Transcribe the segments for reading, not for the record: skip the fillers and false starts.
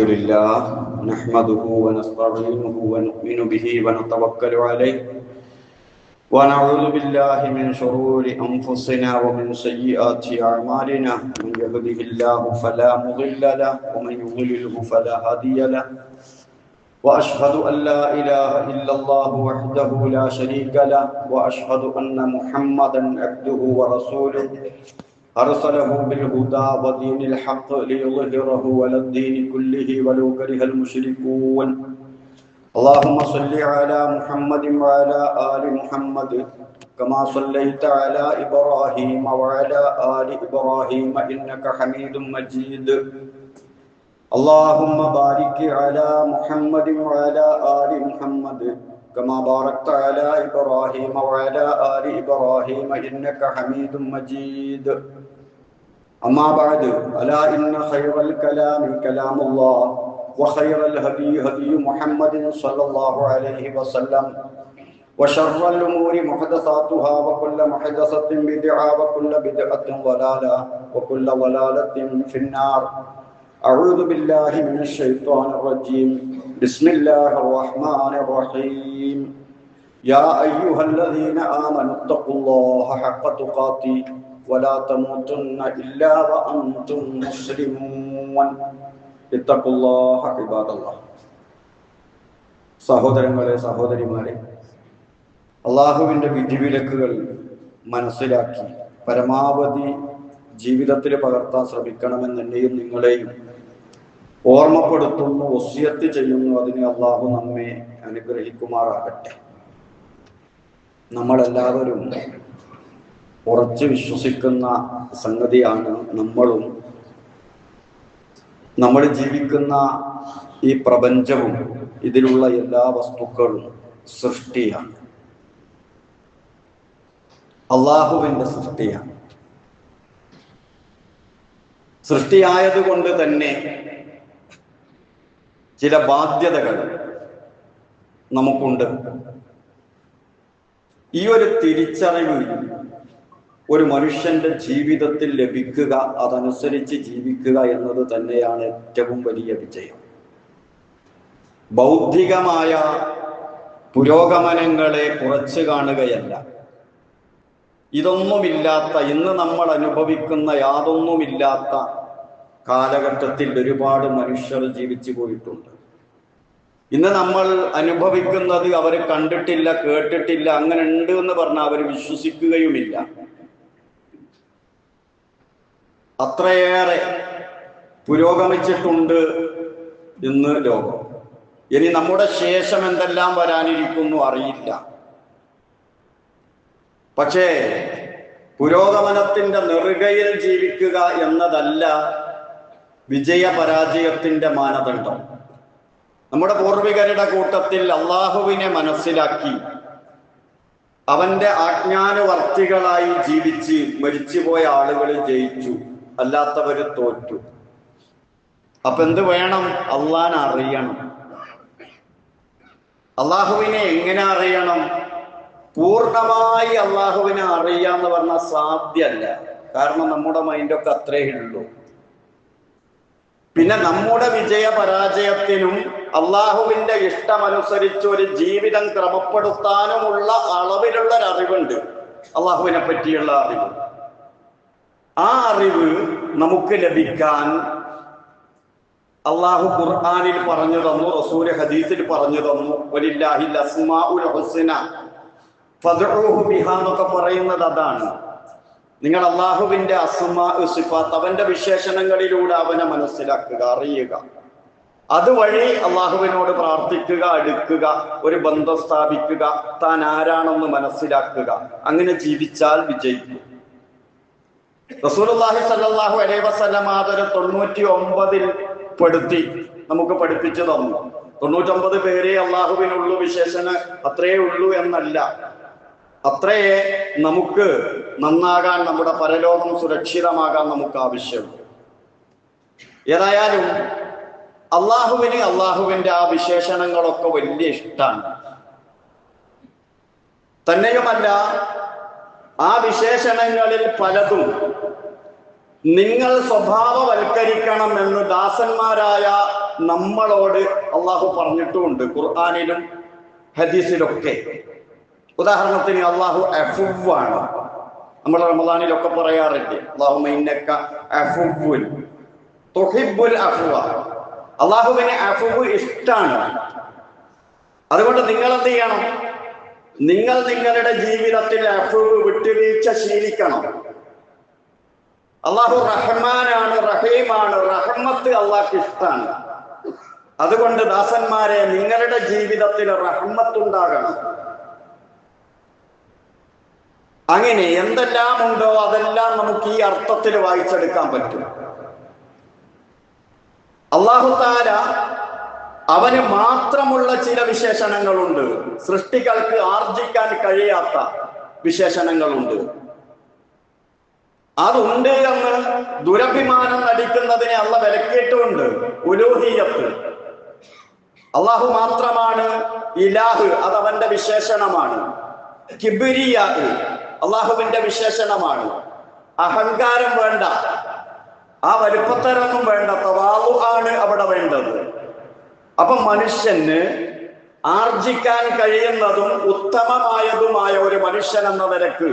الحمد لله نحمده ونستعينه ونؤمن به ونتوكل عليه ونعوذ بالله من شرور أنفسنا ومن سيئات أعمالنا من يهده الله فلا مضل له ومن يضلله فلا هادي له وأشهد أن لا إله إلا الله وحده لا شريك له وأشهد أن محمدا عبده ورسوله أرسله بالهدى ودين الحق ليظهره على الدين كله ولو كره المشركون اللهم صل على محمد وعلى آل محمد كما صليت على إبراهيم وعلى آل إبراهيم إنك حميد مجيد اللهم بارك على محمد وعلى آل محمد كما باركت على إبراهيم وعلى آل إبراهيم إنك حميد مجيد أما بعد ألا إن خير الكلام كلام الله وخير الهدي هدي محمد صلى الله عليه وسلم وشر الأمور محدثاتها وكل محدثة بدعة وكل بدعة ضلالة وكل ضلالة في النار أعوذ بالله من الشيطان الرجيم بسم الله الرحمن الرحيم يا أيها الذين آمنوا اتقوا الله حق تقاته ولا تموتن إلا وأنتم مسلمون اتقوا الله عباد الله സഹോദരങ്ങളെ സഹോദരിമാരെ അള്ളാഹുവിൻ്റെ വിധിവിലക്കുകൾ മനസ്സിലാക്കി പരമാവധി ജീവിതത്തിൽ പകർത്താൻ ശ്രമിക്കണമെന്ന് എന്നെയും നിങ്ങളെയും ഓർമ്മപ്പെടുത്തുന്നു, വസിയത്ത് ചെയ്യുന്നു. അതിന് അള്ളാഹു നമ്മെ അനുഗ്രഹിക്കുമാറാകട്ടെ. നമ്മളെല്ലാവരും ഉറച്ചു വിശ്വസിക്കുന്ന സംഗതിയാണ് നമ്മൾ ജീവിക്കുന്ന ഈ പ്രപഞ്ചവും ഇതിലുള്ള എല്ലാ വസ്തുക്കളും സൃഷ്ടിയാണ്, അള്ളാഹുവിൻ്റെ സൃഷ്ടിയാണ്. സൃഷ്ടിയായതുകൊണ്ട് തന്നെ ചില ബാധ്യതകൾ നമുക്കുണ്ട്. ഈ ഒരു തിരിച്ചറിവ് ഒരു മനുഷ്യന്റെ ജീവിതത്തിൽ ലഭിക്കുക, അതനുസരിച്ച് ജീവിക്കുക എന്നത് തന്നെയാണ് ഏറ്റവും വലിയ വിജയം. ബൗദ്ധികമായ പുരോഗമനങ്ങളെ കുറച്ച് കാണുകയല്ല. ഇതൊന്നുമില്ലാത്ത, ഇന്ന് നമ്മൾ അനുഭവിക്കുന്ന യാതൊന്നുമില്ലാത്ത കാലഘട്ടത്തിൽ ഒരുപാട് മനുഷ്യർ ജീവിച്ചു പോയിട്ടുണ്ട്. ഇന്ന് നമ്മൾ അനുഭവിക്കുന്നത് അവർ കണ്ടിട്ടില്ല, കേട്ടിട്ടില്ല, അങ്ങനെ ഉണ്ട് എന്ന് പറഞ്ഞാൽ അവർ വിശ്വസിക്കുകയുമില്ല. അത്രയേറെ പുരോഗമിച്ചിട്ടുണ്ട് ഇന്ന് ലോകം. ഇനി നമ്മുടെ ശേഷം എന്തെല്ലാം വരാനിരിക്കുന്നു അറിയില്ല. പക്ഷേ പുരോഗമനത്തിന്റെ നെറുകയിൽ ജീവിക്കുക എന്നതല്ല വിജയപരാജയത്തിന്റെ മാനദണ്ഡം. നമ്മുടെ പൂർവികരുടെ കൂട്ടത്തിൽ അള്ളാഹുവിനെ മനസ്സിലാക്കി അവന്റെ ആജ്ഞാനുവർത്തികളായി ജീവിച്ച് മരിച്ചുപോയ ആളുകൾ ജയിച്ചു, അല്ലാത്തവര് തോറ്റു. അപ്പൊ എന്ത് വേണം? അള്ളാഹിനെ അറിയണം. അള്ളാഹുവിനെ എങ്ങനെ അറിയണം? പൂർണ്ണമായി അള്ളാഹുവിനെ അറിയാന്ന് പറഞ്ഞാൽ സാധ്യമല്ല. കാരണം നമ്മുടെ മൈൻഡൊക്കെ അത്രേ ഉള്ളൂ. പിന്നെ നമ്മുടെ വിജയ പരാജയത്തിനും അള്ളാഹുവിന്റെ ഇഷ്ടമനുസരിച്ച് ഒരു ജീവിതം ക്രമപ്പെടുത്താനുമുള്ള അളവിലുള്ള ഒരു അറിവുണ്ട്, അള്ളാഹുവിനെ പറ്റിയുള്ള അറിവ്. ആ അറിവ് നമുക്ക് ലഭിക്കാൻ അള്ളാഹു ഖുർആനിൽ പറഞ്ഞു തന്നു, റസൂല് ഹദീസിൽ പറഞ്ഞു തന്നു. വലില്ലാഹിൽ അസ്മാഉൽ ഹുസ്ന ഫദ്ഉഹു ബിഹാ എന്നൊക്കെ പറയുന്നത് അതാണ്. നിങ്ങൾ അള്ളാഹുവിന്റെ അസ്മാ സിഫാത്ത്, അവന്റെ വിശേഷണങ്ങളിലൂടെ അവനെ മനസ്സിലാക്കുക, അറിയുക. അതുവഴി അള്ളാഹുവിനോട് പ്രാർത്ഥിക്കുക, അടുക്കുക, ഒരു ബന്ധം സ്ഥാപിക്കുക, താൻ ആരാണെന്ന് മനസ്സിലാക്കുക. അങ്ങനെ ജീവിച്ചാൽ വിജയിക്കും. റസൂലുള്ളാഹി സ്വല്ലല്ലാഹു അലൈഹി വസല്ലം അതൊരു 99 പെടുത്തി നമുക്ക് പഠിപ്പിച്ചു തന്നു. 99 പേരെ അള്ളാഹുവിനുള്ളൂ വിശേഷണം, അത്രയേ ഉള്ളൂ എന്നല്ല. അത്രയേ നമുക്ക് നന്നാകാൻ, നമ്മുടെ പരലോകം സുരക്ഷിതമാകാൻ നമുക്ക് ആവശ്യമുണ്ട്. ഏതായാലും അള്ളാഹുവിന്റെ ആ വിശേഷണങ്ങളൊക്കെ വലിയ ഇഷ്ടമാണ്. തന്നെയുമല്ല, ആ വിശേഷണങ്ങളിൽ പലതും നിങ്ങൾ സ്വഭാവവൽക്കരിക്കണം എന്ന് ദാസന്മാരായ നമ്മളോട് അള്ളാഹു പറഞ്ഞിട്ടുമുണ്ട് ഖുർആനിലും ഹദീസിലൊക്കെ. ഉദാഹരണത്തിന് അള്ളാഹു അഫുവാണ്. നമ്മൾ റമദാനിലൊക്കെ പറയാറില്ലേ, അല്ലാഹുമ്മ ഇന്നക അഫുവുൻ തുഹിബ്ബുൽ അഫ്വ. അള്ളാഹുവിന് അഫുവ് ഇഷ്ടാണ്. അതുകൊണ്ട് നിങ്ങൾ എന്ത് ചെയ്യണം? നിങ്ങൾ നിങ്ങളുടെ ജീവിതത്തിൽ അഫുവ് വിട്ടുവീഴ്ച ശീലിക്കണം. അള്ളാഹു റഹ്മാനാണ്, റഹീമാണ്. റഹ്മത്ത് അള്ളാഹ്ക്ക് ഇഷ്ടാണ്. അതുകൊണ്ട് ദാസന്മാരെ, നിങ്ങളുടെ ജീവിതത്തിൽ റഹ്മത്തുണ്ടാകണം. അങ്ങനെ എന്തെല്ലാം ഉണ്ടോ അതെല്ലാം നമുക്ക് ഈ അർത്ഥത്തിൽ വായിച്ചെടുക്കാൻ പറ്റും. അല്ലാഹു തആല അവന് മാത്രമുള്ള ചില വിശേഷണങ്ങളുണ്ട്. സൃഷ്ടികൾക്ക് ആർജിക്കാൻ കഴിയാത്ത വിശേഷണങ്ങളുണ്ട്. അതുണ്ട് എന്ന് ദുരഭിമാനം നടിക്കുന്നതിനെ അള്ളാഹ് വിലക്കിയിട്ടുമുണ്ട്. ഉലൂഹിയ്യത്ത്, അള്ളാഹു മാത്രമാണ് ഇലാഹ്, അത് അവന്റെ വിശേഷണമാണ്. കിബ്രിയാ അള്ളാഹുവിന്റെ വിശേഷണമാണ്. അഹങ്കാരം വേണ്ട, ആ വലുപ്പത്തരൊന്നും വേണ്ട, തവാളു ആണ് അവിടെ വേണ്ടത്. അപ്പൊ മനുഷ്യന് ആർജിക്കാൻ കഴിയുന്നതും ഉത്തമമായതുമായ ഒരു മനുഷ്യൻ എന്ന നിലക്ക്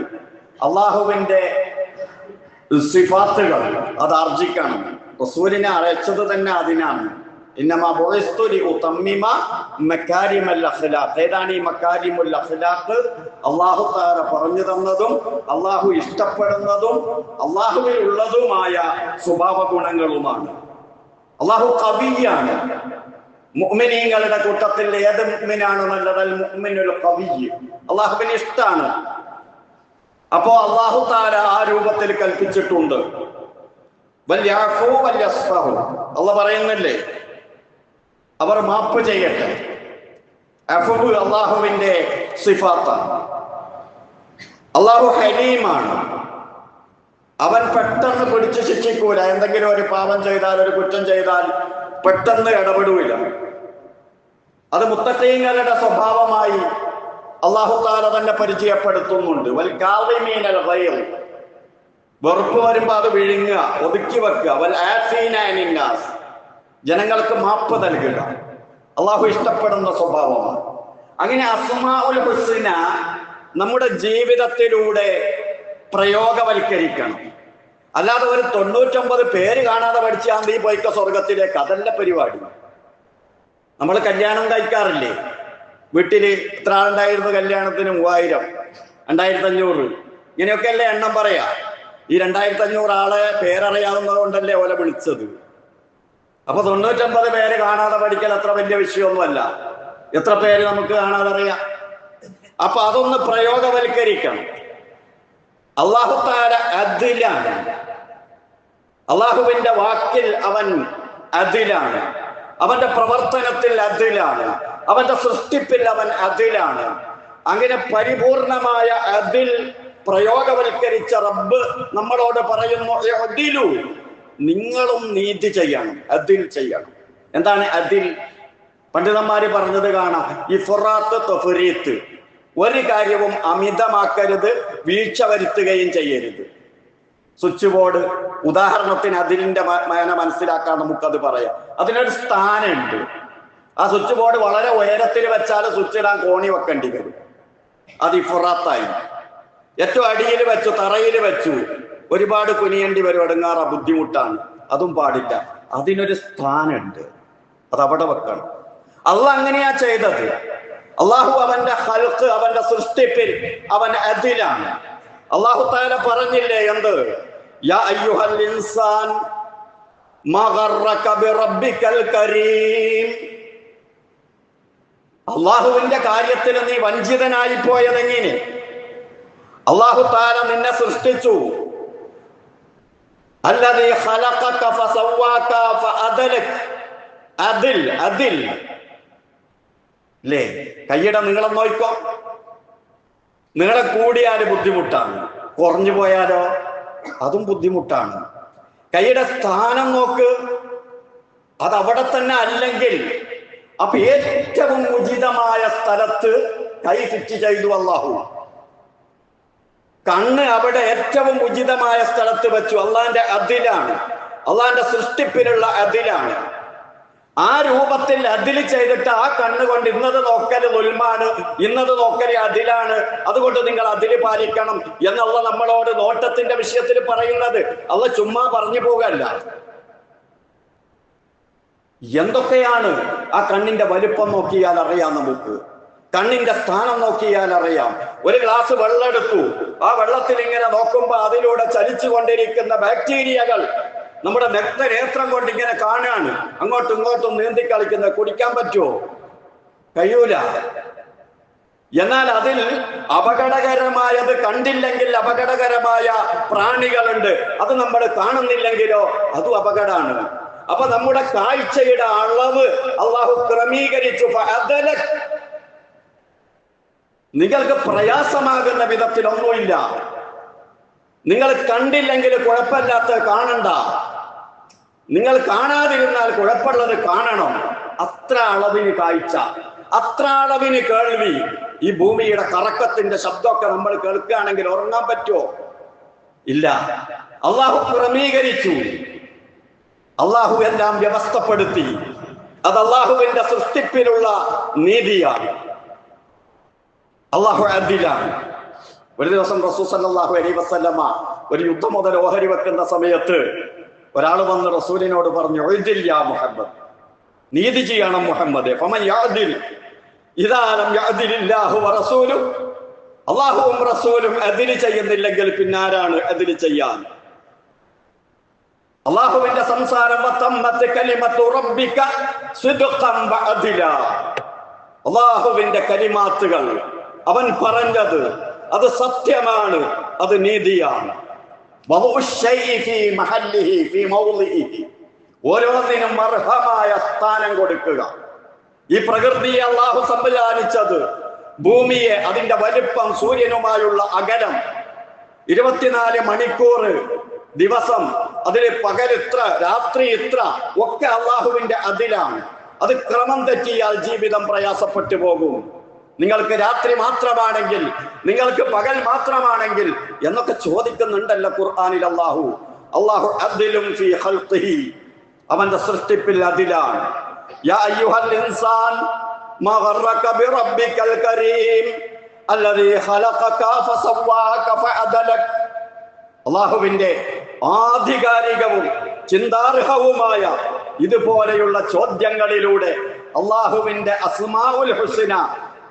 അള്ളാഹുവിന്റെ സിഫാത്തുകൾ അത് ആർജിക്കണം. റസൂലിനെ അയച്ചത് തന്നെ അതിനാണ്. ഇന്നമാ ബുഇസ്തു ലിഉതമ്മിമ മകാരിമൽ അഖ്ലാഖ്. ഏതാണ് ഈ മകാരിമുൽ അഖ്ലാഖ്? അല്ലാഹു തആല പറഞ്ഞു തന്നതും അല്ലാഹു ഇഷ്ടപ്പെടുന്നതും അല്ലാഹുവിൽ ഉള്ളതുമായ സ്വഭാവ ഗുണങ്ങളുമാണ്. അല്ലാഹു ഖവിയാണ്. മുഅ്മിനീങ്ങളുടെ കൂട്ടത്തിൽ ഏത് മുഅ്മിനാണ് നല്ലത്? അൽ മുഅ്മിനുൽ ഖവി. അല്ലാഹുവിന് ഇഷ്ടാണ്. അപ്പോ അല്ലാഹു തആല ആ രൂപത്തിൽ കൽപ്പിച്ചിട്ടുണ്ട്. വൽയഅഫു വൽയസ്ഫഹു. അല്ലാഹു പറയുന്നില്ലേ, അവർ മാപ്പ് ചെയ്യട്ടെ. അഫ്വ് അള്ളാഹുവിന്റെ സിഫാത്താണ്. അള്ളാഹു ഹലീമാണ്. അവൻ പെട്ടെന്ന് പിടിച്ചു ശിക്ഷിക്കൂല. എന്തെങ്കിലും ഒരു പാപം ചെയ്താൽ, ഒരു കുറ്റം ചെയ്താൽ പെട്ടെന്ന് ഇടപെടൂല. അത് മുത്തഖീങ്ങളുടെ സ്വഭാവമായി അല്ലാഹു തആല തന്നെ പരിചയപ്പെടുത്തുന്നുണ്ട്. വൽ കാളിമീനൽ ഗൈദ്. വെറുപ്പ് വരുമ്പോ അത് വിഴുങ്ങുക, ഒതുക്കി വെക്കുക. വൽ ആഫീന അനിൻ നാസ്. ജനങ്ങൾക്ക് മാപ്പ് നൽകുക അള്ളാഹു ഇഷ്ടപ്പെടുന്ന സ്വഭാവമാണ്. അങ്ങനെ അസ്മാഉൽ ഹുസ്ന നമ്മുടെ ജീവിതത്തിലൂടെ പ്രയോഗവൽക്കരിക്കണം. അല്ലാതെ ഒരു 99 പേര് കാണാതെ പഠിച്ചാൽ നീ പോയിക്ക സ്വർഗത്തിലേക്ക്, അതല്ല പരിപാടി. നമ്മൾ കല്യാണം കഴിക്കാറില്ലേ? വീട്ടില് എത്ര ആളുണ്ടായിരുന്നു കല്യാണത്തിന്? 3000, 2500, ഇങ്ങനെയൊക്കെയല്ലേ എണ്ണം പറയാ. ഈ 2500 ആളെ പേരറിയാവുന്നത് കൊണ്ടല്ലേ ഓലെ വിളിച്ചത്. അപ്പൊ 99 പേര് കാണാതെ പഠിക്കൽ അത്ര വലിയ വിഷയമൊന്നുമല്ല. എത്ര പേര് നമുക്ക് കാണാതെ അറിയാം. അപ്പൊ അതൊന്ന് പ്രയോഗവൽക്കരിക്കണം. അല്ലാഹു തആല അദ്ലാണ്. അള്ളാഹുവിന്റെ വാക്കിൽ അവൻ അദിലാണ്. അവന്റെ പ്രവർത്തനത്തിൽ അദിലാണ്. അവന്റെ സൃഷ്ടിപ്പിൽ അവൻ അദിലാണ്. അങ്ങനെ പരിപൂർണമായ അദിൽ പ്രയോഗവൽക്കരിച്ച റബ്ബ് നമ്മളോട് പറയുന്നു, അദിലു, നിങ്ങളും നീതി ചെയ്യണം, അദിൽ ചെയ്യണം. എന്താണ് അദിൽ? പണ്ഡിതന്മാര് പറഞ്ഞത് കാണാം, ഇഫ്റാത്ത് തഫ്രീത്ത്. ഒരു കാര്യവും അമിതമാക്കരുത്, വീഴ്ച വരുത്തുകയും ചെയ്യരുത്. സ്വിച്ച് ബോർഡ് ഉദാഹരണത്തിന് അതിലിന്റെ മേന മനസ്സിലാക്കാൻ നമുക്കത് പറയാം. അതിനൊരു സ്ഥാനമുണ്ട്. ആ സ്വിച്ച് ബോർഡ് വളരെ ഉയരത്തിൽ വെച്ചാൽ സ്വിച്ച് ഇടാൻ കോണി വെക്കേണ്ടി വരും. അത് ഇഫ്റാത്തായി. ഏറ്റവും അടിയിൽ വെച്ചു, തറയിൽ വെച്ചു, ഒരുപാട് കുനിയേണ്ടി വരും, എടുങ്ങാറ, ബുദ്ധിമുട്ടാണ്. അതും പാടില്ല. അതിനൊരു സ്ഥാനമുണ്ട്, അത് അവിടെ വെക്കണം. അള്ളാഹ് അങ്ങനെയാ ചെയ്തത്. അള്ളാഹു അവന്റെ ഖൽഖ്, അവന്റെ സൃഷ്ടിപ്പിൽ അവൻ അദിലാണ്. അള്ളാഹു തആല പറഞ്ഞില്ലേ എന്ത്? യാ അയ്യുഹൽ ഇൻസാൻ മാ ഗർറക ബിറബ്ബിക്കൽ കരീം. അള്ളാഹുവിന്റെ കാര്യത്തിൽ നീ വഞ്ചിതനായി പോയതെങ്ങനെ? അള്ളാഹു തആല നിന്നെ സൃഷ്ടിച്ചു. അല്ലദീ ഖലഖക ഫസവ്വാക ഫഅദലക. അദിൽ, അദിൽ അല്ലേ? കൈയുടെ നീളം നോക്കോ. നീളം കൂടിയാൽ ബുദ്ധിമുട്ടാണ്, കുറഞ്ഞു പോയാലോ അതും ബുദ്ധിമുട്ടാണ്. കൈയുടെ സ്ഥാനം നോക്ക്, അത് അവിടെ തന്നെ അല്ലെങ്കിൽ അപ്പൊ ഏറ്റവും ഉചിതമായ സ്ഥലത്ത് കൈ ഫിറ്റ് ചെയ്തു അള്ളാഹു. കണ്ണ് അവിടെ ഏറ്റവും ഉചിതമായ സ്ഥലത്ത് വെച്ചു. അള്ളാന്റെ അതിലാണ്, അള്ളാന്റെ സൃഷ്ടിപ്പിലുള്ള അതിലാണ്. ആ രൂപത്തിൽ അതിൽ ചെയ്തിട്ട് ആ കണ്ണുകൊണ്ട് ഇന്നത് നോക്കല് ദുൽമാണ്, ഇന്നത് നോക്കല് അതിലാണ്, അതുകൊണ്ട് നിങ്ങൾ അതില് പാലിക്കണം എന്നുള്ള നമ്മളോട് നോട്ടത്തിന്റെ വിഷയത്തിൽ പറയുന്നത് അല്ല ചുമ്മാ പറഞ്ഞു പോകല്ല. എന്തൊക്കെയാണ് ആ കണ്ണിന്റെ വലിപ്പം നോക്കിയാൽ അറിയാം, നമുക്ക് കണ്ണിന്റെ സ്ഥാനം നോക്കിയാൽ അറിയാം. ഒരു ഗ്ലാസ് വെള്ളം എടുത്തു, ആ വെള്ളത്തിൽ ഇങ്ങനെ നോക്കുമ്പോ അതിലൂടെ ചലിച്ചു കൊണ്ടിരിക്കുന്ന ബാക്ടീരിയകൾ നമ്മുടെ നേത്രം കൊണ്ട് ഇങ്ങനെ കാണാണ്, അങ്ങോട്ടും ഇങ്ങോട്ടും നീന്തി കളിക്കുന്നത്. കുടിക്കാൻ പറ്റുമോ? കഴിയൂല. എന്നാൽ അതിൽ അപകടകരമായത് കണ്ടില്ലെങ്കിൽ അപകടകരമായ പ്രാണികളുണ്ട്, അത് നമ്മൾ കാണുന്നില്ലെങ്കിലോ അതും അപകടമാണ്. അപ്പൊ നമ്മുടെ കാഴ്ചയുടെ അളവ് അള്ളാഹു ക്രമീകരിച്ചു. നിങ്ങൾക്ക് പ്രയാസമാകുന്ന വിധത്തിലൊന്നുമില്ല. നിങ്ങൾ കണ്ടില്ലെങ്കിൽ കുഴപ്പമില്ലാത്ത കാണണ്ട, നിങ്ങൾ കാണാതിരുന്നാൽ കുഴപ്പമുള്ളത് കാണണം. അത്ര അളവിന് കാഴ്ച, അത്ര അളവിന് കേൾവി. ഈ ഭൂമിയുടെ കറക്കത്തിന്റെ ശബ്ദമൊക്കെ നമ്മൾ കേൾക്കുകയാണെങ്കിൽ ഉറങ്ങാൻ പറ്റുമോ? ഇല്ല. അള്ളാഹു ക്രമീകരിച്ചു, അള്ളാഹു എല്ലാം വ്യവസ്ഥപ്പെടുത്തി. അത് അള്ളാഹുവിന്റെ സൃഷ്ടിപ്പിലുള്ള നീതിയാണ്. അള്ളാഹു അദിലാണ്. ഒരു ദിവസം റസൂൽ സല്ലല്ലാഹു അലൈഹി വസല്ലമ ഒരു യുദ്ധം മുതൽ ഓഹരി വെക്കുന്ന സമയത്ത് ഒരാൾ വന്ന് റസൂലിനോട് പറഞ്ഞു, ഉഅ്ദിൽ യാ മുഹമ്മദ്, നീതി ചെയ്യണം മുഹമ്മദ്. ഫമൻ യഅദിൽ ഇദാ ലം യഅദിലില്ലാഹു വറസൂലുഹു, അല്ലാഹുവും റസൂലും അദിൽ ചെയ്യുന്നില്ലെങ്കിൽ പിന്നാരാണ് അദിൽ ചെയ്യാൻ? അല്ലാഹുവിന്റെ സംസാരം വതമ്മത് കലിമത്തു റബ്ബിക സിദ്ഖൻ വഅദില, അല്ലാഹുവിന്റെ കലിമാത്തുകൾ അവൻ പറഞ്ഞത് അത് സത്യമാണ്, അത് നീതിയാണ്. ഓരോന്നിനും അർഹമായ സ്ഥാനം കൊടുക്കുക. ഈ പ്രകൃതിയെ അള്ളാഹു സംവിധാനിച്ചത്, ഭൂമിയെ, അതിന്റെ വലിപ്പം, സൂര്യനുമായുള്ള അകലം, 24 മണിക്കൂർ ദിവസം, അതിൽ പകൽ ഇത്ര, രാത്രി ഇത്ര, ഒക്കെ അള്ളാഹുവിന്റെ അതിലാണ്. അത് ക്രമം തെറ്റിയാൽ ജീവിതം പ്രയാസപ്പെട്ടു പോകും. നിങ്ങൾക്ക് രാത്രി മാത്രമാണെങ്കിൽ, നിങ്ങൾക്ക് പകൽ മാത്രമാണെങ്കിൽ എന്നൊക്കെ ചോദിക്കുന്നുണ്ടല്ലോ ഖുർആനിൽ. അല്ലാഹു അദ്ലും ഫീ ഖൽഖിഹി, അവന്റെ സൃഷ്ടിപ്പിൽ അതിലാണ്. യാ അയ്യുഹൽ ഇൻസാൻ മാ ഗറക ബിറബ്ബിക്കൽ കരീം അല്ലദീ ഖലഖക ഫസവ്വാക ഫഅദലക. അല്ലാഹുവിന്റെ ആധികാരികവും ചിന്താർഹവുമായ ഇതുപോലെയുള്ള ചോദ്യങ്ങളിലൂടെ അല്ലാഹുവിന്റെ അസ്മാഉൽ ഹുസ്ന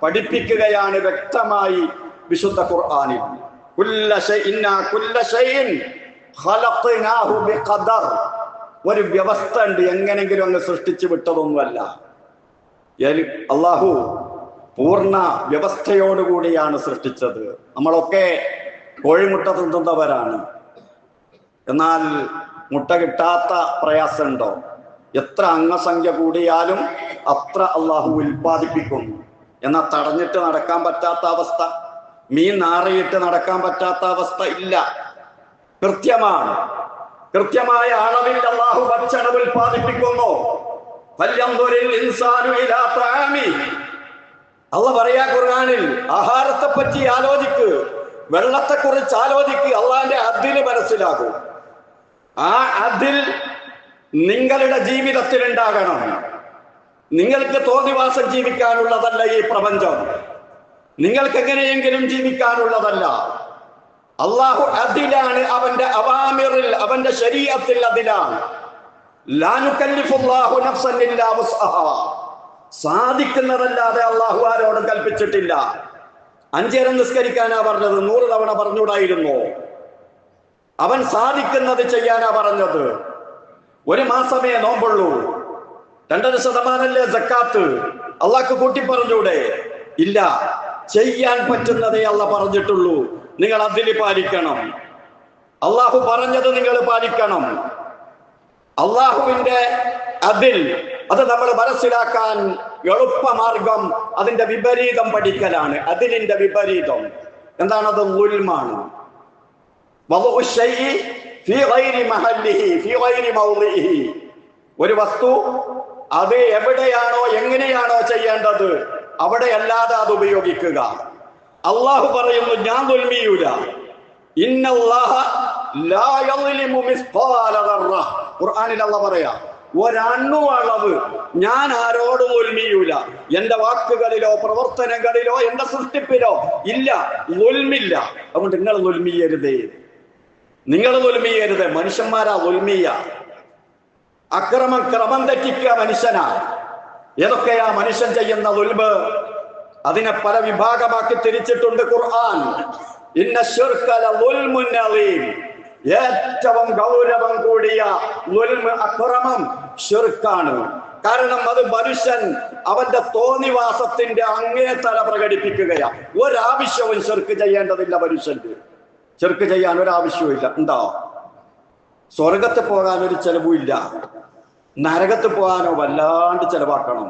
പഠിപ്പിക്കുകയാണ് വ്യക്തമായി വിശുദ്ധ ഖുർആനിൽ. ഒരു വ്യവസ്ഥ ഉണ്ട്, എങ്ങനെങ്കിലും അങ്ങ് സൃഷ്ടിച്ചു വിട്ടതൊന്നുമല്ല. അള്ളാഹു പൂർണ്ണ വ്യവസ്ഥയോടുകൂടിയാണ് സൃഷ്ടിച്ചത്. നമ്മളൊക്കെ കോഴിമുട്ട തിന്നുന്നവരാണ്, എന്നാൽ മുട്ട കിട്ടാത്ത പ്രയാസമുണ്ടോ? എത്ര അംഗസംഖ്യ കൂടിയാലും അത്ര അള്ളാഹു ഉൽപ്പാദിപ്പിക്കും. എന്നാൽ തടഞ്ഞിട്ട് നടക്കാൻ പറ്റാത്ത അവസ്ഥ, മീൻ നാറിയിട്ട് നടക്കാൻ പറ്റാത്ത അവസ്ഥ ഇല്ല. കൃത്യമാണ്, കൃത്യമായ അളവിൽ അള്ളാഹു ഭക്ഷണം ഉൽപ്പാദിപ്പിക്കുന്നു. അള്ളാഹു പറയാ ഖുർആനിൽ, ആഹാരത്തെ പറ്റി ആലോചിക്ക്, വെള്ളത്തെ കുറിച്ച് ആലോചിക്ക്, അള്ളാഹിന്റെ അതിൽ മനസ്സിലാകും. ആ അതിൽ നിങ്ങളുടെ ജീവിതത്തിൽ ഉണ്ടാകണം. നിങ്ങൾക്ക് തോന്നിവാസം ജീവിക്കാനുള്ളതല്ല ഈ പ്രപഞ്ചം, നിങ്ങൾക്ക് എങ്ങനെയെങ്കിലും ജീവിക്കാനുള്ളതല്ല. അള്ളാഹു അതിലാണ്, അവന്റെ അവാമിറിൽ, അവന്റെ ശരീഅത്തിൽ അതിലാണ്. ലാ നുകല്ലിഫുല്ലാഹു നഫ്സൻ ഇല്ലാ വുസ്അഹാ, സാധിക്കുന്നതല്ലാതെ അള്ളാഹു ആരോടും കൽപ്പിച്ചിട്ടില്ല. 5 നേരം നിസ്കരിക്കാനാ പറഞ്ഞത്, 100 തവണ പറഞ്ഞുകൂടായിരുന്നു? അവൻ സാധിക്കുന്നത് ചെയ്യാനാ പറഞ്ഞത്. 1 മാസമേ നോമ്പുള്ളൂ, 2% സക്കാത്ത്, അള്ളാഹ്ക്ക് കൂട്ടി പറഞ്ഞൂടെ? ഇല്ല, ചെയ്യാൻ പറ്റുന്നതേ അള്ളാഹ് പറഞ്ഞിട്ടുള്ളൂ. നിങ്ങൾ അതിൽ പാലിക്കണം. അള്ളാഹു പറഞ്ഞത് നിങ്ങൾ പാലിക്കണം. അള്ളാഹുവിന്റെ അതിൽ, അത് നമ്മൾ മനസ്സിലാക്കാൻ എളുപ്പമാർഗം അതിന്റെ വിപരീതം പഠിക്കലാണ്. അതിലിന്റെ വിപരീതം എന്താണത്? ളുൽമാണ്. ഒരു വസ്തു അത് എവിടെയാണോ എങ്ങനെയാണോ ചെയ്യേണ്ടത് അവിടെയല്ലാതെ അത് ഉപയോഗിക്കുക. അള്ളാഹു പറയുന്നു, ഞാൻ ദുൽമിയൂല. ഇന്നല്ലാഹ ലാ യളിമു മിസ്ഖാല ദർറ. ഖുർആനിൽ അല്ലാഹു പറയാ, ഒരണ്ണു അളവ് ഞാൻ ആരോടും ഉൽമിയൂല. എന്റെ വാക്കുകളിലോ പ്രവർത്തനങ്ങളിലോ എന്റെ സൃഷ്ടിപ്പിലോ ഇല്ല, ഉൽമില്ല. അതുകൊണ്ട് നിങ്ങൾ ഉൽമിയരുതേ, നിങ്ങൾ ഉൽമിയരുത്. മനുഷ്യന്മാരാ ഉൽമിയ. അക്രമം ക്രമം തെറ്റിക്കുക മനുഷ്യനാ. ഏതൊക്കെയാ മനുഷ്യൻ ചെയ്യുന്ന ഉൽമ്? അതിനെ പല വിഭാഗമാക്കി തിരിച്ചിട്ടുണ്ട് ഖുർആൻ. ഇന്ന ശിർക ലളുൽമുൻ അളീം. ഏറ്റവും ഗൗരവം കൂടിയ ഉൽമ്, അക്രമം ശിർക്കാണ്. കാരണം അത് മനുഷ്യൻ അവന്റെ തോന്നിവാസത്തിന്റെ അങ്ങേതല പ്രകടിപ്പിക്കുകയാ. ഒരാവശ്യവും ശിർക്ക് ചെയ്യേണ്ടതില്ല മനുഷ്യന്. ശിർക്ക് ചെയ്യാൻ ഒരാവശ്യവും ഇല്ല. ഉണ്ടോ? സ്വർഗത്ത് പോകാൻ ഒരു ചെലവും ഇല്ല, നരകത്ത് പോകാനോ വല്ലാണ്ട് ചെലവാക്കണം.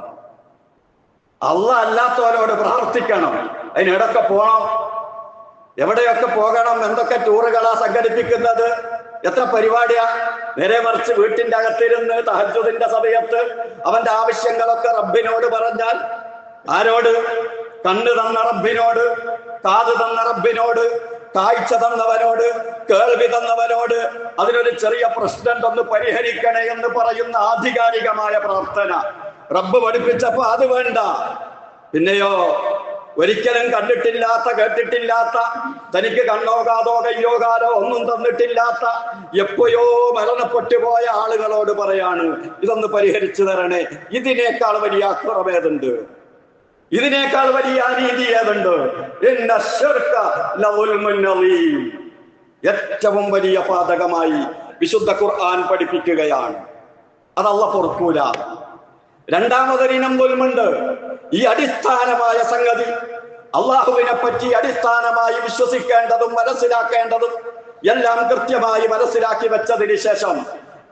അള്ളാഹ് അല്ലാത്തവരോട് പ്രാർത്ഥിക്കണം. അതിനിടയ്ക്ക് പോകണം, എവിടെയൊക്കെ പോകണം, എന്തൊക്കെ ടൂറുകളാ സംഘടിപ്പിക്കുന്നത്, എത്ര പരിപാടിയാ. നേരെ മറിച്ച് വീട്ടിന്റെ അകത്തിരുന്ന് തഹജ്ജുദിന്റെ സമയത്ത് അവന്റെ ആവശ്യങ്ങളൊക്കെ റബ്ബിനോട് പറഞ്ഞാൽ, ആരോട്? കണ്ണ് തന്ന റബ്ബിനോട്, കാത് തന്ന റബ്ബിനോട്, കാഴ്ച തന്നവനോട്, കേൾവി തന്നവനോട്. അതിനൊരു ചെറിയ പ്രശ്നം ഒന്ന് പരിഹരിക്കണേ എന്ന് പറയുന്ന ആധികാരികമായ പ്രാർത്ഥന റബ്ബ് പഠിപ്പിച്ചപ്പോ അത് വേണ്ട. പിന്നെയോ ഒരിക്കലും കണ്ടിട്ടില്ലാത്ത, കേട്ടിട്ടില്ലാത്ത, തനിക്ക് കണ്ണോ കാതോ കയ്യോ കാലോ ഒന്നും തന്നിട്ടില്ലാത്ത, എപ്പോഴോ മരണപ്പെട്ടു പോയ ആളുകളോട് പറയാണ്, ഇതൊന്ന് പരിഹരിച്ചു തരണേ. ഇതിനേക്കാൾ വലിയ അക്രമം ഏതുണ്ട്? ഇതിനേക്കാൾ വലിയ അനീതി ഏതുണ്ട്? ഇന്ന ശിർക ലളുൽമുൻ അളീം. ഏറ്റവും വലിയ പാതകമായി വിശുദ്ധ ഖുർആൻ പഠിപ്പിക്കുകയാണ്. അത് അല്ലാഹ് പൊറുക്കൂല. രണ്ടാമതൊരിനം ദുൽമുണ്ട്. ഈ അടിസ്ഥാനമായ സംഗതി, അള്ളാഹുവിനെ പറ്റി അടിസ്ഥാനമായി വിശ്വസിക്കേണ്ടതും മനസ്സിലാക്കേണ്ടതും എല്ലാം കൃത്യമായി മനസ്സിലാക്കി വെച്ചതിന് ശേഷം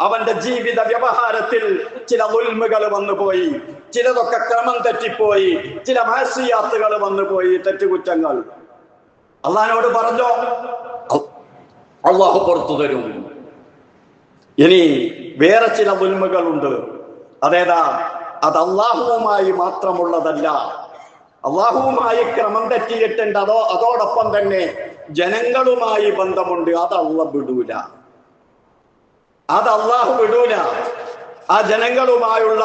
അവന്റെ ജീവിത വ്യവഹാരത്തിൽ ചില ദുൽമുകൾ വന്നുപോയി, ചിലതൊക്കെ ക്രമം തെറ്റിപ്പോയി, ചില മാസിയാത്തുകൾ വന്നുപോയി, തെറ്റുകുറ്റങ്ങൾ. അള്ളാഹിനോട് പറഞ്ഞോ, അള്ളാഹു പുറത്തു തരും. ഇനി വേറെ ചില ദുൽമുകളുണ്ട്. അതേതാ? അത് അള്ളാഹുവുമായി മാത്രമുള്ളതല്ല. അള്ളാഹുവുമായി ക്രമം തെറ്റിയിട്ടുണ്ട്, അതോടൊപ്പം തന്നെ ജനങ്ങളുമായി ബന്ധമുണ്ട്. അത് അള്ളാഹ് വിടൂല, അത് അള്ളാഹു വിടൂല. ആ ജനങ്ങളുമായുള്ള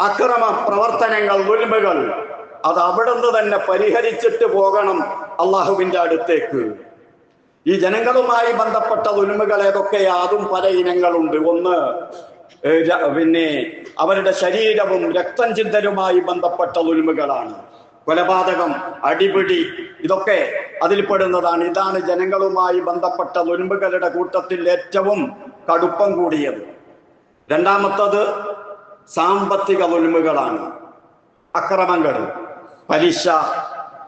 അക്രമ പ്രവർത്തനങ്ങൾ, ദുൽമുകൾ, അത് അവിടുന്ന് തന്നെ പരിഹരിച്ചിട്ട് പോകണം അള്ളാഹുവിന്റെ അടുത്തേക്ക്. ഈ ജനങ്ങളുമായി ബന്ധപ്പെട്ട ദുൽമുകൾ ഏതൊക്കെയാ? അതും പല ഇനങ്ങളുണ്ട്. ഒന്ന്, പിന്നെ അവരുടെ ശരീരവും രക്തം ചിന്തലുമായി ബന്ധപ്പെട്ട ദുൽമുകളാണ്. കൊലപാതകം, അടിപിടി, ഇതൊക്കെ അതിൽപ്പെടുന്നതാണ്. ഇതാണ് ജനങ്ങളുമായി ബന്ധപ്പെട്ട ദുൽമുകളുടെ കൂട്ടത്തിൽ ഏറ്റവും കടുപ്പം കൂടിയത്. രണ്ടാമത്തത് സാമ്പത്തിക ദുൽമുകളാണ്. അക്രമങ്ങൾ, പലിശ,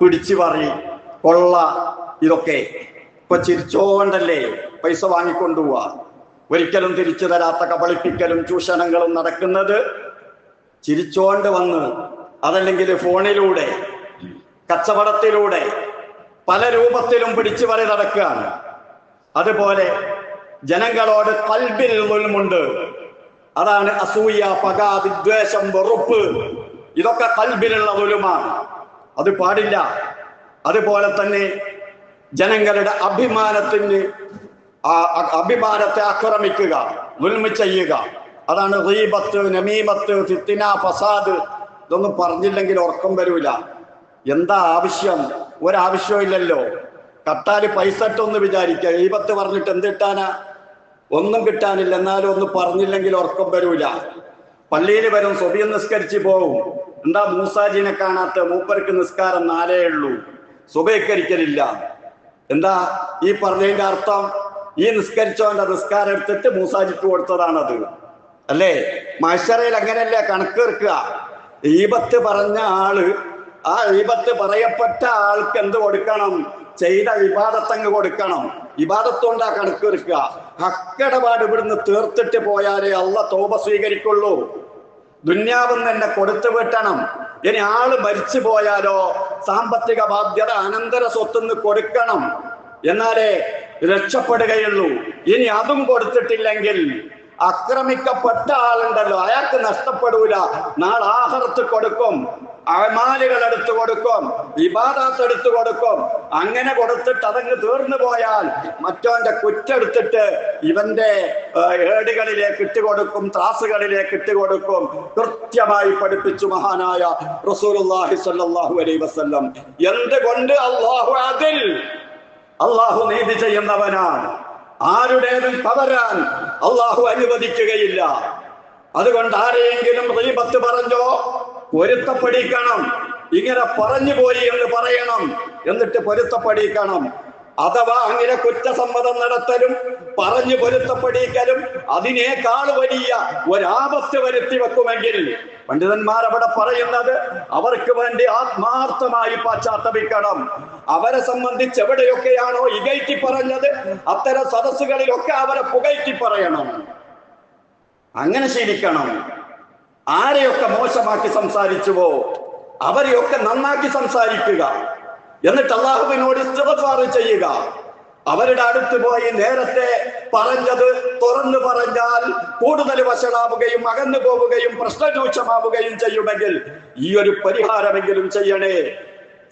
പിടിച്ചുപറി, കൊള്ള, ഇതൊക്കെ ഇപ്പൊ ചിരിച്ചോണ്ടല്ലേ പൈസ വാങ്ങിക്കൊണ്ടുപോവാ. ഒരിക്കലും തിരിച്ചു തരാത്ത കബളിപ്പിക്കലും ചൂഷണങ്ങളും നടക്കുന്നത് ചിരിച്ചോണ്ട് വന്ന്, അതല്ലെങ്കിൽ ഫോണിലൂടെ, കച്ചവടത്തിലൂടെ, പല രൂപത്തിലും പിടിച്ചു പറി നടക്കുകയാണ്. അതുപോലെ ജനങ്ങളോട് ഖൽബിൽ ദുൽമുണ്ട്. അതാണ് അസൂയ, പക, വിദ്വേഷം, വെറുപ്പ്. ഇതൊക്കെ ഖൽബിലുള്ള ദുൽമാണ്. അത് പാടില്ല. അതുപോലെ തന്നെ ജനങ്ങളുടെ അഭിമാനത്തെ ആക്രമിക്കുക, ദുൽമ് ചെയ്യുക. അതാണ് ഗീബത്ത്, നമീമത്ത്, ഫിത്ന, ഫസാദ്. ഇതൊന്നും പറഞ്ഞില്ലെങ്കിൽ ഉറക്കം വരൂല. എന്താ ആവശ്യം? ഒരാവശ്യവും ഇല്ലല്ലോ. കട്ടാല് പൈസ ഇട്ടൊന്ന് വിചാരിക്കുക. ഗീബത്ത് പറഞ്ഞിട്ട് എന്ത് കിട്ടാനാ? ഒന്നും കിട്ടാനില്ല. എന്നാലും ഒന്ന് പറഞ്ഞില്ലെങ്കിൽ ഉറക്കം വരൂല. പള്ളിയിൽ വരും, സ്വബിയും നിസ്കരിച്ച് പോവും. എന്താ മൂസാജിനെ കാണാത്ത? മൂപ്പർക്ക് നിസ്കാരം 4 ഉള്ളൂ, സുബഹിക്കരിക്കലില്ല. എന്താ ഈ പറഞ്ഞതിന്റെ അർത്ഥം? ഈ നിസ്കരിച്ചവന്റെ നിസ്കാരം എടുത്തിട്ട് മൂസാജിക്ക് കൊടുത്തതാണത്, അല്ലേ? മഹ്ശറയിൽ അങ്ങനെയല്ലേ കണക്ക് വെക്കുക? ഈബത്ത് പറഞ്ഞ ആള്, ആ ഈബത്ത് പറയപ്പെട്ട ആൾക്ക് എന്ത് കൊടുക്കണം? ചെയ്ത ഇബാദത്തങ്ങ് കൊടുക്കണം. ഇബാദത്തോണ്ടാ കണക്ക് വെക്കുക. ഹക്കിടപാട് ഇവിടുന്ന് തീർത്തിട്ട് പോയാലേ അള്ളാഹ് തൗബ സ്വീകരിക്കുള്ളൂ. ദുന്യാവെന്ന് തന്നെ കൊടുത്തു വിട്ടണം. ഇനി ആള് മരിച്ചു പോയാലോ സാമ്പത്തിക ബാധ്യത അനന്തര സ്വത്തുനിന്ന് കൊടുക്കണം, എന്നാലേ രക്ഷപ്പെടുകയുള്ളൂ. ഇനി അതും കൊടുത്തിട്ടില്ലെങ്കിൽ ആക്രമിക്കപ്പെട്ട ആളുണ്ടല്ലോ, അയാൾക്ക് നഷ്ടപ്പെടൂല. നാളെ ആഖിറത്ത് കൊടുക്കും, അമാലുകൾ എടുത്തു കൊടുക്കും, ഇബാദത്ത് എടുത്തു കൊടുക്കും. അങ്ങനെ കൊടുത്തിട്ട് അതങ്ങ് തീർന്നു പോയാൽ മറ്റവന്റെ കുറ്റെടുത്തിട്ട് ഇവന്റെ ഏടുകളിലേക്ക് ഇട്ടുകൊടുക്കും, ത്രാസുകളിലേക്ക് ഇട്ടുകൊടുക്കും. കൃത്യമായി പഠിപ്പിച്ചു മഹാനായ റസൂലുള്ളാഹി സ്വല്ലല്ലാഹു അലൈഹി വസല്ലം. എന്തുകൊണ്ട്? അല്ലാഹു നീതി ചെയ്യുന്നവനാണ്. ആരുടേതും കവരാൻ അല്ലാഹു അനുവദിക്കുകയില്ല. അതുകൊണ്ട് ആരെയെങ്കിലും ഗീബത്ത് പറഞ്ഞോ പൊരുത്തപ്പെടിക്കണം. ഇങ്ങനെ പറഞ്ഞു പോയി എന്ന് പറയണം, എന്നിട്ട് പൊരുത്തപ്പെടിക്കണം. അഥവാ അങ്ങനെ കുറ്റസമ്മതം നടത്തലും പറഞ്ഞു പൊരുത്തപ്പെടിക്കലും അതിനേക്കാൾ വലിയ ഒരാപത്ത് വരുത്തി വെക്കുമെങ്കിൽ പണ്ഡിതന്മാർ അവിടെ പറയുന്നത് അവർക്ക് വേണ്ടി ആത്മാർത്ഥമായി പശ്ചാത്തപിക്കണം. അവരെ സംബന്ധിച്ച് എവിടെയൊക്കെയാണോ ഇകഴ്ത്തി പറഞ്ഞത് അത്തരം സദസ്സുകളിലൊക്കെ അവരെ പുകഴ്ത്തി പറയണം. അങ്ങനെ ശീലിക്കണം. ആരെയൊക്കെ മോശമാക്കി സംസാരിച്ചുവോ അവരെയൊക്കെ നന്നാക്കി സംസാരിക്കുക. എന്നിട്ട് അല്ലാഹുവിനോട് ഇസ്തിഗ്ഫാർ ചെയ്യുക. അവരുടെ അടുത്ത് പോയി നേരത്തെ പറഞ്ഞത് തുറന്നു പറഞ്ഞാൽ കൂടുതൽ വഷളാവുകയും അകന്നു പോവുകയും പ്രശ്നരൂക്ഷമാവുകയും ചെയ്യുമെങ്കിൽ ഈ ഒരു പരിഹാരമെങ്കിലും ചെയ്യണേ,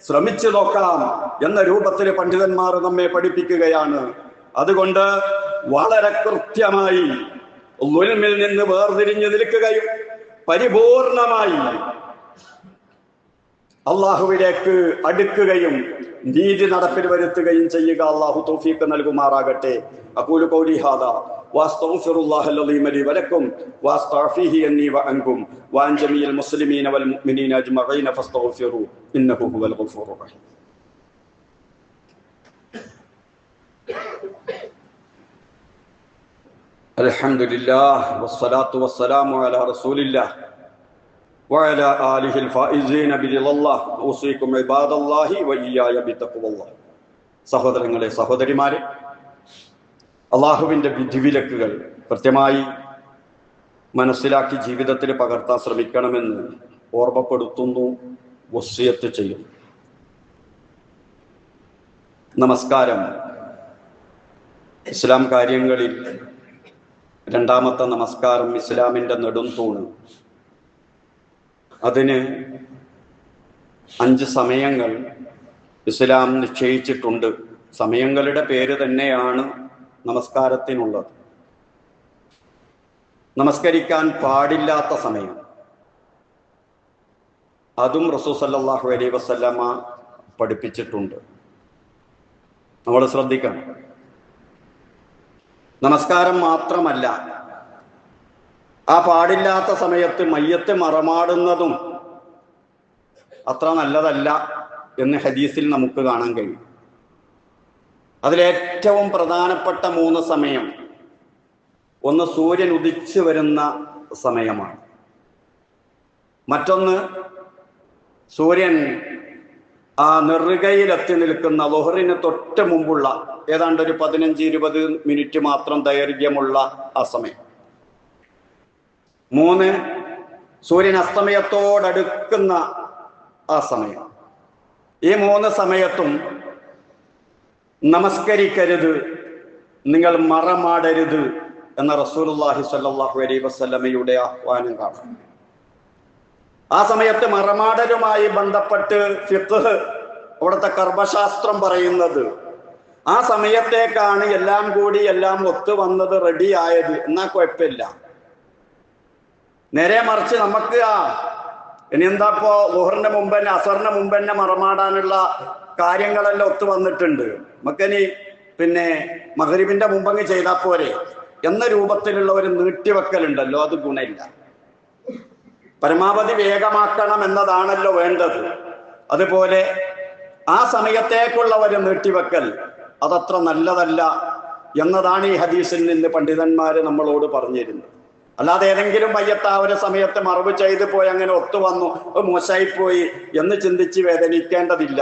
ശ്രമിച്ചു നോക്കാം എന്ന രൂപത്തിൽ പണ്ഡിതന്മാർ നമ്മെ പഠിപ്പിക്കുകയാണ്. അതുകൊണ്ട് വളരെ കൃത്യമായി ളുൽമിൽ നിന്ന് വേർതിരിഞ്ഞു നിൽക്കുകയും പരിപൂർണമായി അള്ളാഹുവിലേക്ക് അടുക്കുകയും നീതി നടപ്പിൽ വരുത്തുകയും ചെയ്യുക. അള്ളാഹു തൗഫീഖ് നൽകുമാറാകട്ടെ. അഖൂലു ഖൗലി ഹാദാ വഅസ്തഗ്ഫിറുല്ലാഹൽ അലീം ലി വലക്കും വഅസ്തഗ്ഫിഹി അന്നി വഅൻകും വഅൻ ജമീഇൽ മുസ്ലിമീന വൽ മുഅ്മിനീന അജ്മഈന ഫസ്തഗ്ഫിറൂ ഇന്നഹു ഹുവൽ ഗഫൂറുർ റഹീം. അൽഹംദുലില്ലാഹ് വസ്സലാത്തു വസ്സലാമു അലാ റസൂലില്ലാഹ് وعلى آله الفائزين برضا الله أوصيكم عباد الله وإياي بتقوى الله. സഹോദരങ്ങളെ, സഹോദരിമാരെ, അള്ളാഹുവിൻ്റെ വിധിവിലക്കുകൾ കൃത്യമായി മനസ്സിലാക്കി ജീവിതത്തിൽ പകർത്താൻ ശ്രമിക്കണമെന്ന് ഓർമ്മപ്പെടുത്തുന്നു, വസിയത്ത് ചെയ്യുന്നു. നമസ്കാരം ഇസ്ലാം കാര്യങ്ങളിൽ രണ്ടാമത്തെ നമസ്കാരം ഇസ്ലാമിൻ്റെ നെടുംതൂണ്. അതിന് 5 സമയങ്ങൾ ഇസ്ലാം നിശ്ചയിച്ചിട്ടുണ്ട്. സമയങ്ങളുടെ പേര് തന്നെയാണ് നമസ്കാരത്തിനുള്ളത്. നമസ്കരിക്കാൻ പാടില്ലാത്ത സമയം അതും റസൂൽ സല്ലല്ലാഹു അലൈഹി വസല്ലമ പഠിപ്പിച്ചിട്ടുണ്ട്. നമ്മൾ ശ്രദ്ധിക്കണം. നമസ്കാരം മാത്രമല്ല, ആ പാടില്ലാത്ത സമയത്ത് മയ്യത്ത് മറമാടുന്നതും അത്ര നല്ലതല്ല എന്ന് ഹദീസിൽ നമുക്ക് കാണാൻ കഴിയും. അതിലേറ്റവും പ്രധാനപ്പെട്ട 3 സമയം, ഒന്ന് സൂര്യൻ ഉദിച്ചു വരുന്ന സമയമാണ്. മറ്റൊന്ന് സൂര്യൻ ആ നെറുകയിലെത്തി നിൽക്കുന്ന ളുഹറിന് തൊട്ട് മുമ്പുള്ള ഏതാണ്ട് ഒരു 15-20 മിനിറ്റ് മാത്രം ദൈർഘ്യമുള്ള ആ സമയം. 3 സൂര്യൻ അസ്തമയത്തോടടുക്കുന്ന ആ സമയം. ഈ 3 സമയത്തും നമസ്കരിക്കരുത്, നിങ്ങൾ മറമാടരുത് എന്ന റസൂലുള്ളാഹി സ്വല്ലല്ലാഹു അലൈഹി വസല്ലമയുടെ ആഹ്വാനം കാണാം. ആ സമയത്ത് മറമാടലുമായി ബന്ധപ്പെട്ട് ഫിഖ്ഹ്, അവിടുത്തെ കർമ്മശാസ്ത്രം പറയുന്നത് ആ സമയത്തേക്കാണ് എല്ലാം കൂടി എല്ലാം ഒത്തു വന്നത്, റെഡി ആയത്, എന്നാ കുഴപ്പമില്ല. നേരെ മറിച്ച് നമുക്ക് ഇനി എന്താപ്പോ ളുഹറിന്റെ മുമ്പ് തന്നെ അസറിന്റെ മുമ്പ് തന്നെ മറമാടാനുള്ള കാര്യങ്ങളെല്ലാം ഒത്തു വന്നിട്ടുണ്ട്, നമുക്കിനി പിന്നെ മഗ്രിബിന്റെ മുമ്പങ്ങ് ചെയ്താൽ പോരെ എന്ന രൂപത്തിലുള്ള ഒരു നീട്ടിവെക്കലുണ്ടല്ലോ, അത് ഗുണമില്ല. പരമാവധി വേഗമാക്കണം എന്നതാണല്ലോ വേണ്ടത്. അതുപോലെ ആ സമയത്തേക്കുള്ള ഒരു നീട്ടിവെക്കൽ അതത്ര നല്ലതല്ല എന്നതാണ് ഈ ഹദീസിൽ നിന്ന് പണ്ഡിതന്മാര് നമ്മളോട് പറഞ്ഞിരുന്നത്. അല്ലാതെ ഏതെങ്കിലും മയ്യത്ത് ആ ഒരു സമയത്ത് മറവ് ചെയ്തു പോയി അങ്ങനെ ഒത്തു വന്നു മോശമായിപ്പോയി എന്ന് ചിന്തിച്ച് വേദനിക്കേണ്ടതില്ല.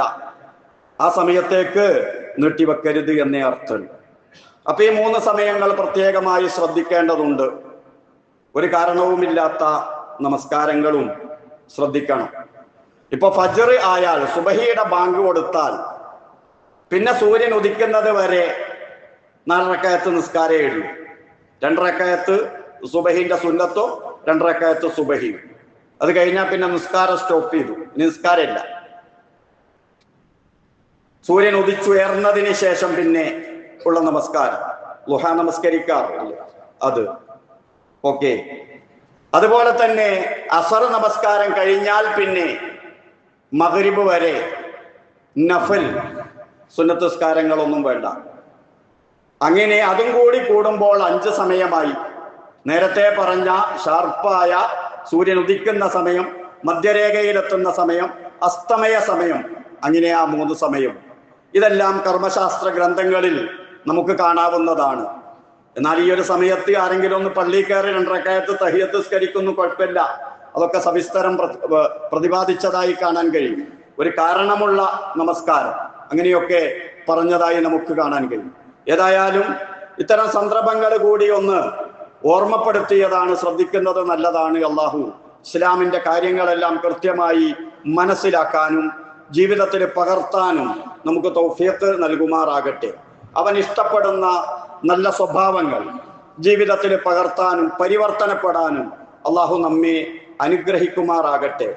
ആ സമയത്തേക്ക് നീട്ടിവെക്കരുത് എന്നേ അർത്ഥം. അപ്പൊ ഈ 3 സമയങ്ങൾ പ്രത്യേകമായി ശ്രദ്ധിക്കേണ്ടതുണ്ട്. ഒരു കാരണവുമില്ലാത്ത നമസ്കാരങ്ങളും ശ്രദ്ധിക്കണം. ഇപ്പൊ ഫജ്ർ ആയാൽ, സുബഹിയുടെ ബാങ്ക് കൊടുത്താൽ പിന്നെ സൂര്യൻ ഉദിക്കുന്നത് വരെ 4 റക്അത്ത് നിസ്കാരമേ ഉള്ളൂ. 2 റക്അത്ത് സുബഹിന്റെ സുന്നത്തും 2 റക്അത്ത് സുബഹിയും. അത് കഴിഞ്ഞാൽ പിന്നെ നിസ്കാരം സ്റ്റോപ്പ് ചെയ്തു. നിസ്കാരമില്ല. സൂര്യൻ ഉദിച്ചുയർന്നതിന് ശേഷം പിന്നെ ഉള്ള നമസ്കാരം, ളുഹ നമസ്കരിക്കാറില്ല അത്. ഓക്കെ. അതുപോലെ തന്നെ അസർ നമസ്കാരം കഴിഞ്ഞാൽ പിന്നെ മഗ്രിബ് വരെ നഫൽ സുന്നത്ത് നിസ്കാരങ്ങളൊന്നും വേണ്ട. അങ്ങനെ അതും കൂടി കൂടുമ്പോൾ 5 സമയമായി. നേരത്തെ പറഞ്ഞ ഷാർപ്പായ സൂര്യൻ ഉദിക്കുന്ന സമയം, മധ്യരേഖയിലെത്തുന്ന സമയം, അസ്തമയ സമയം, അങ്ങനെ ആ 3 സമയം. ഇതെല്ലാം കർമ്മശാസ്ത്ര ഗ്രന്ഥങ്ങളിൽ നമുക്ക് കാണാവുന്നതാണ്. എന്നാൽ ഈ ഒരു സമയത്ത് ആരെങ്കിലും ഒന്ന് പള്ളിയിൽ കയറി 2 റക്അത്ത് തഹിയ്യത്ത് നിസ്കരിക്കുന്നു, കുഴപ്പമില്ല. അതൊക്കെ സവിസ്തരം പ്രതിപാദിച്ചതായി കാണാൻ കഴിയും. ഒരു കാരണമുള്ള നമസ്കാരം അങ്ങനെയൊക്കെ പറഞ്ഞതായി നമുക്ക് കാണാൻ കഴിയും. ഏതായാലും ഇത്തരം സന്ദർഭങ്ങൾ കൂടി ഒന്ന് ഓർമ്മപ്പെടുത്തിയതാണ്, ശ്രദ്ധിക്കുന്നത് നല്ലതാണ്. അള്ളാഹു ഇസ്ലാമിന്റെ കാര്യങ്ങളെല്ലാം കൃത്യമായി മനസ്സിലാക്കാനും ജീവിതത്തിൽ പകർത്താനും നമുക്ക് തൗഫീഖ് നൽകുമാറാകട്ടെ. അവൻ ഇഷ്ടപ്പെടുന്ന നല്ല സ്വഭാവങ്ങൾ ജീവിതത്തിൽ പകർത്താനും പരിവർത്തനപ്പെടാനും അള്ളാഹു നമ്മെ അനുഗ്രഹിക്കുമാറാകട്ടെ.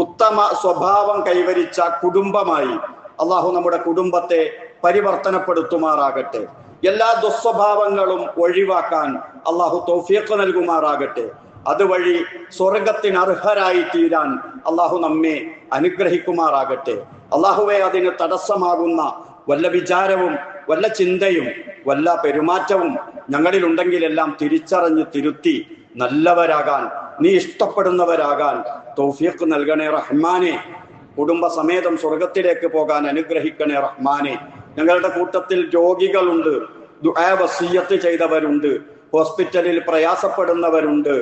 ഉത്തമ സ്വഭാവം കൈവരിച്ച കുടുംബമായി അള്ളാഹു നമ്മുടെ കുടുംബത്തെ പരിവർത്തനപ്പെടുത്തുമാറാകട്ടെ. എല്ലാ ദുസ്വഭാവങ്ങളും ഒഴിവാക്കാൻ അള്ളാഹു തൗഫീഖ് നൽകുമാറാകട്ടെ. അതുവഴി സ്വർഗത്തിന് അർഹരായി തീരാൻ അള്ളാഹു നമ്മെ അനുഗ്രഹിക്കുമാറാകട്ടെ. അള്ളാഹുവെ, അതിന് തടസ്സമാകുന്ന വല്ല വിചാരവും വല്ല ചിന്തയും വല്ല പെരുമാറ്റവും ഞങ്ങളിലുണ്ടെങ്കിലെല്ലാം തിരിച്ചറിഞ്ഞ് തിരുത്തി നല്ലവരാകാൻ, നീ ഇഷ്ടപ്പെടുന്നവരാകാൻ തൗഫീഖ് നൽകണേ റഹ്മാനെ. കുടുംബസമേതം സ്വർഗത്തിലേക്ക് പോകാൻ അനുഗ്രഹിക്കണേ റഹ്മാനെ. ഞങ്ങളുടെ കൂട്ടത്തിൽ രോഗികളുണ്ട്, ദുആ വസിയ്യത്ത് ചെയ്തവരുണ്ട്, ഹോസ്പിറ്റലിൽ പ്രയാസപ്പെടുന്നവരുണ്ട്,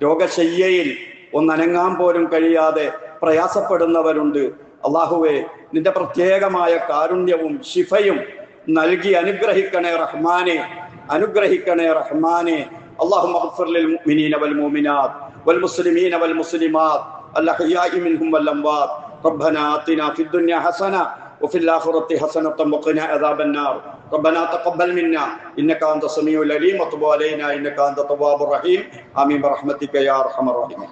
രോഗശയ്യയിൽ ഒന്നനങ്ങാൻ പോലും കഴിയാതെ പ്രയാസപ്പെടുന്നവരുണ്ട്. അള്ളാഹുവെ, നിന്റെ പ്രത്യേകമായ കാരുണ്യവും ശിഫയും നൽകി അനുഗ്രഹിക്കണേ റഹ്മാനെ, അനുഗ്രഹിക്കണേ റഹ്മാനെ. اللهم اغفر للمؤمنين والمؤمنات والمسلمين والمسلمات الأحياء منهم والأموات. ربنا آتنا في الدنيا حسنة وفي الآخرة حسنة وقنا عذاب النار. ربنا تقبل منا إنك أنت السميع العليم وتب علينا إنك أنت التواب الرحيم. آمين برحمتك يا أرحم الراحمين.